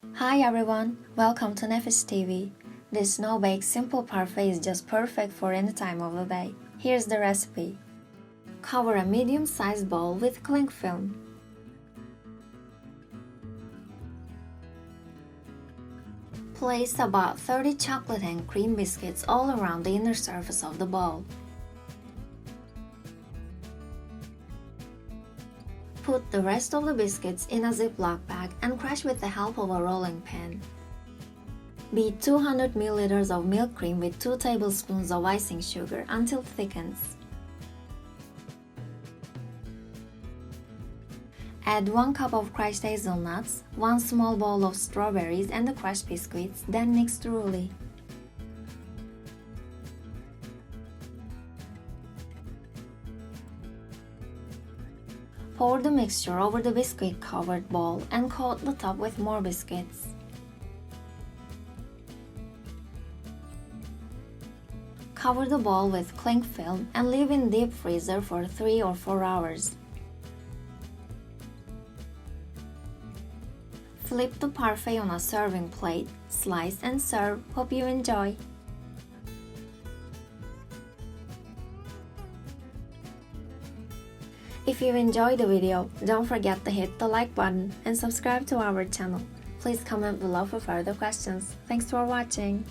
Hi everyone, welcome to Nefis TV. This snow-baked simple parfait is just perfect for any time of the day. Here's the recipe. Cover a medium-sized bowl with cling film. Place about 30 chocolate and cream biscuits all around the inner surface of the bowl. Put the rest of the biscuits in a ziplock bag and crush with the help of a rolling pin. Beat 200 ml of milk cream with 2 tablespoons of icing sugar until thickens. Add 1 cup of crushed hazelnuts, 1 small bowl of strawberries and the crushed biscuits, then mix thoroughly. Pour the mixture over the biscuit-covered bowl and coat the top with more biscuits. Cover the bowl with cling film and leave in deep freezer for 3 or 4 hours. Flip the parfait on a serving plate, slice and serve. Hope you enjoy! If you enjoyed the video, don't forget to hit the like button and subscribe to our channel. Please comment below for further questions. Thanks for watching!